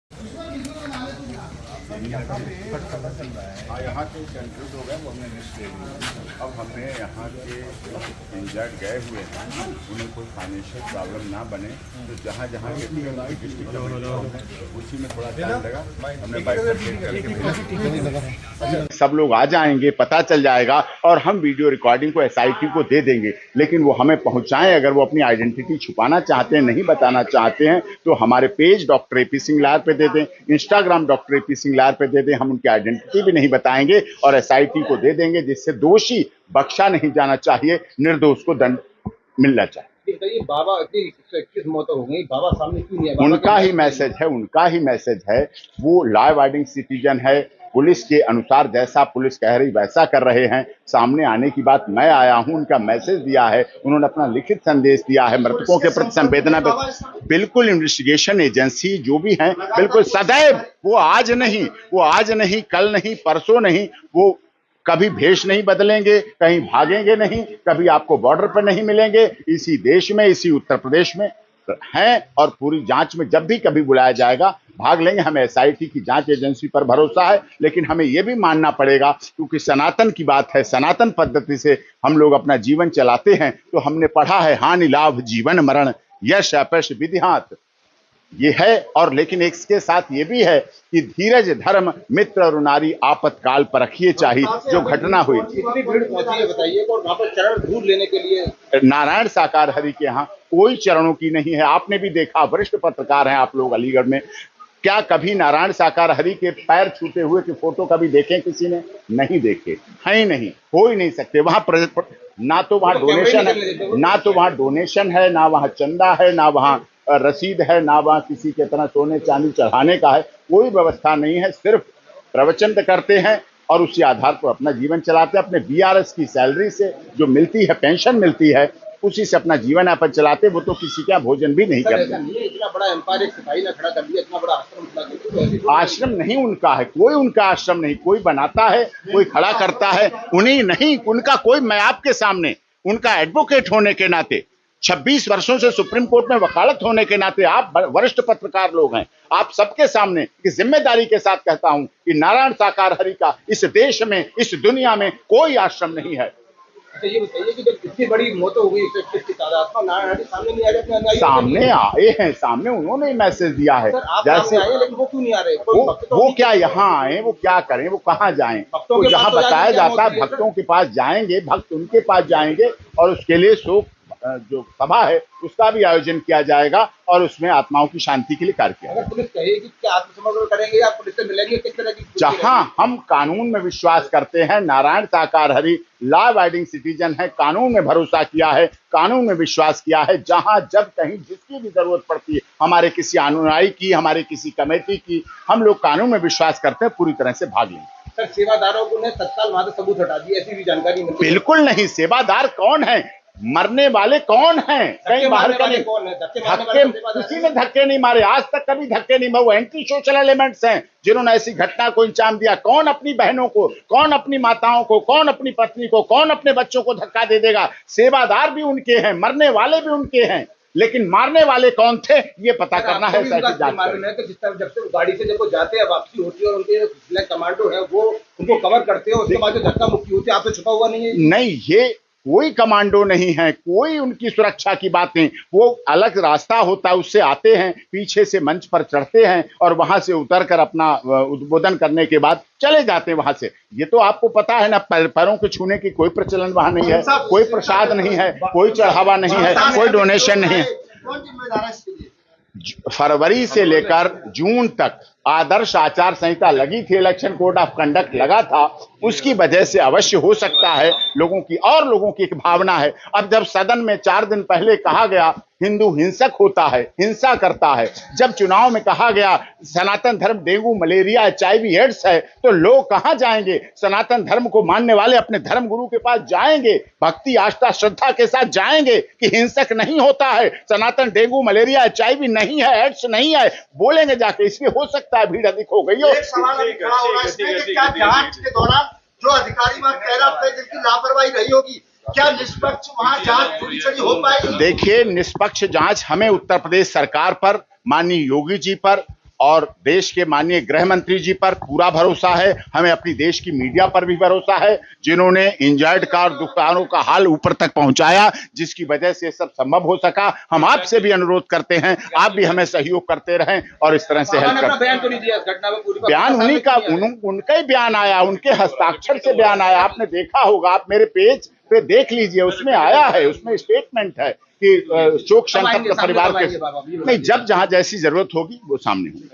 यहाँ के कंफ्यूज हो गए, वो हमने लिस्ट ले ली। अब हमने यहाँ के इंजर्ड गए हुए हैं, उन्हें कोई फाइनेंशियल प्रॉब्लम ना बने, तो जहाँ जहाँ के डिस्ट्रिक्ट उसी में थोड़ा टाइम लगा, हमने बाइफरकेट करके सब लोग आ जाएंगे, पता चल जाएगा और हम वीडियो रिकॉर्डिंग को SIT को दे देंगे। लेकिन वो हमें पहुंचाएं, अगर वो अपनी आइडेंटिटी छुपाना चाहते हैं, नहीं बताना चाहते हैं, तो हमारे पेज डॉक्टर AP सिंह लार पे दे दें, इंस्टाग्राम डॉक्टर AP सिंह लार पे दे दें। हम उनकी आइडेंटिटी भी नहीं बताएंगे और SIT को दे देंगे, जिससे दोषी बख्शा नहीं जाना चाहिए, निर्दोष को दंड मिलना चाहिए। बाबा 121 मौतें हो गई, बाबा सामने क्यों नहीं है? उनका ही मैसेज है, वो लॉ अबाइडिंग सिटीजन है। पुलिस के अनुसार जैसा पुलिस कह रही वैसा कर रहे हैं। सामने आने की बात मैं आया हूं, उनका मैसेज दिया है, उन्होंने अपना लिखित संदेश दिया है, मृतकों के प्रति संवेदना। बिल्कुल इन्वेस्टिगेशन एजेंसी जो भी हैं, बिल्कुल सदैव वो आज नहीं, कल नहीं, परसों नहीं, वो कभी भेष नहीं बदलेंगे, कहीं भागेंगे नहीं, कभी आपको बॉर्डर पर नहीं मिलेंगे। इसी देश में, इसी उत्तर प्रदेश में हैं और पूरी जांच में जब भी कभी बुलाया जाएगा भाग लेंगे। हमें SIT की जांच एजेंसी पर भरोसा है, लेकिन हमें यह भी मानना पड़ेगा, क्योंकि सनातन की बात है, सनातन पद्धति से हम लोग अपना जीवन चलाते हैं। तो हमने पढ़ा है, हानि लाभ जीवन मरण यश अपयश विधिहात, ये है। और लेकिन इसके साथ ये भी है कि धीरज धर्म मित्र और नारी आपातकाल पर रखिए चाहिए। जो घटना हुई, कितनी भीड़ पहुंची है बताइए, और वहां पर चरण धूल लेने के लिए नारायण साकार हरि के यहाँ कोई चरणों की नहीं है। आपने भी देखा, वरिष्ठ पत्रकार हैं आप लोग अलीगढ़ में, क्या कभी नारायण साकार हरि के पैर छूते हुए की फोटो कभी देखे किसी ने? नहीं देखे, है ही नहीं, हो ही नहीं सकते। वहां ना तो वहां डोनेशन है, ना वहां चंदा है, ना वहां रसीद है, ना वहां किसी के तरह सोने चांदी चढ़ाने का है, कोई व्यवस्था नहीं है। सिर्फ प्रवचन करते हैं और उसी आधार पर अपना जीवन चलाते हैं। अपने BRS की सैलरी से जो मिलती है, पेंशन मिलती है, उसी से अपना जीवन यापन चलाते। वो तो किसी का भोजन भी नहीं करते। इतना बड़ा एम्पायर एक सिपाही ने खड़ा कर दिया, इतना बड़ा आश्रम, आश्रम नहीं उनका है, कोई उनका आश्रम नहीं। कोई बनाता है, कोई खड़ा करता है, उन्हीं नहीं उनका कोई। मैं आपके सामने उनका एडवोकेट होने के नाते, 26 वर्षों से सुप्रीम कोर्ट में वकालत होने के नाते, आप वरिष्ठ पत्रकार लोग हैं, आप सबके सामने की जिम्मेदारी के साथ कहता हूं कि नारायण साकार हरि का इस देश में, इस दुनिया में कोई आश्रम नहीं है। अच्छा ये बताइए कि जब इतनी बड़ी मौत हो गई, किसकी तादाद में नारायण हरि सामने नहीं आ रहे? सामने आए हैं, सामने उन्होंने मैसेज दिया है। जैसे आए, लेकिन वो क्यों नहीं आ रहे? वो क्या यहाँ आए, वो क्या करें, वो कहाँ जाएं? तो जहाँ बताया जाता है भक्तों के पास जाएंगे, भक्त उनके पास जाएंगे और उसके लिए शोक जो सभा है उसका भी आयोजन किया जाएगा और उसमें आत्माओं की शांति के लिए कार्य किया जाएगा। पुलिस कहेगी कि आत्मसमर्पण करेंगे या पुलिस से मिलेंगे, किस तरह की? जहां हम कानून में विश्वास करते हैं, नारायण साकार हरि लॉ अबाइडिंग सिटीजन है, कानून में भरोसा किया है, कानून में विश्वास किया है। जहां जब कहीं जिसकी भी जरूरत पड़ती है, हमारे किसी अनुयायी की, हमारे किसी कमेटी की, हम लोग कानून में विश्वास करते हैं, पूरी तरह से भाग लेंगे। सर सेवादारों को ने तत्काल वहां से सबूत हटा दिए, ऐसी भी जानकारी मिली? बिल्कुल नहीं। सेवादार कौन है? मरने वाले कौन हैं? कहीं बाहर का नहीं। धक्के किसी ने धक्के नहीं मारे, आज तक कभी धक्के नहीं मारे। वो एंटी सोशल एलिमेंट्स हैं जिन्होंने ऐसी घटना को अंजाम दिया। कौन अपनी बहनों को, कौन अपनी माताओं को, कौन अपनी पत्नी को, कौन अपने बच्चों को धक्का दे देगा? सेवादार भी उनके हैं, मरने वाले भी उनके हैं, लेकिन मारने वाले कौन थे ये पता करना है। जब से गाड़ी से जब वो जाते हैं, वापसी होती है और उनके ब्लैक कमांडो है वो उनको कवर करते हैं, उसके बाद जो धक्का मुक्की होती है, आपसे छुपा हुआ नहीं है? नहीं, ये कोई कमांडो नहीं है, कोई उनकी सुरक्षा की बात नहीं। वो अलग रास्ता होता है, उससे आते हैं, पीछे से मंच पर चढ़ते हैं और वहां से उतरकर अपना उद्बोधन करने के बाद चले जाते हैं वहां से। ये तो आपको पता है ना, पैरों के छूने की कोई प्रचलन वहां नहीं है, कोई प्रसाद नहीं है, कोई चढ़ावा नहीं है, कोई डोनेशन नहीं है। कौन जिम्मेदार है इसके लिए? फरवरी से लेकर जून तक आदर्श आचार संहिता लगी थी, इलेक्शन कोड ऑफ कंडक्ट लगा था, उसकी वजह से अवश्य हो सकता है लोगों की एक भावना है। अब जब सदन में 4 दिन पहले कहा गया हिंदू हिंसक होता है, हिंसा करता है, जब चुनाव में कहा गया सनातन धर्म डेंगू मलेरिया HIV एड्स है, तो लोग कहां जाएंगे? सनातन धर्म को मानने वाले अपने धर्म गुरु के पास जाएंगे, भक्ति आस्था श्रद्धा के साथ जाएंगे कि हिंसक नहीं होता है, सनातन डेंगू मलेरिया HIV नहीं है, एड्स नहीं है, बोलेंगे जाके। इसलिए हो सकता है भीड़ अधिक हो गई हो। एक सवाल अभी खड़ा हो रहा है इसमें कि क्या जांच के दौरान जो अधिकारी वहां तैनात थे जिनकी लापरवाही रही होगी, क्या निष्पक्ष वहां जांच जुडिशरी हो पाएगी? देखिए, निष्पक्ष जांच हमें उत्तर प्रदेश सरकार पर, माननीय योगी जी पर और देश के माननीय गृह मंत्री जी पर पूरा भरोसा है। हमें अपनी देश की मीडिया पर भी भरोसा है, जिन्होंने इंजर्ड का और दुकानों का हाल ऊपर तक पहुंचाया, जिसकी वजह से सब संभव हो सका। हम आपसे भी अनुरोध करते हैं, आप भी हमें सहयोग करते रहें और इस तरह से हेल्प करते बयान तो नहीं दिया इस घटना में, पूरी बयान उन्हीं का, उनका ही बयान आया, उनके हस्ताक्षर से बयान आया। आपने देखा होगा, आप मेरे पेज पे देख लीजिए, उसमें आया है, उसमें स्टेटमेंट है कि शोक संतप्त परिवार के नहीं, जब जहां जैसी जरूरत होगी वो सामने होगी।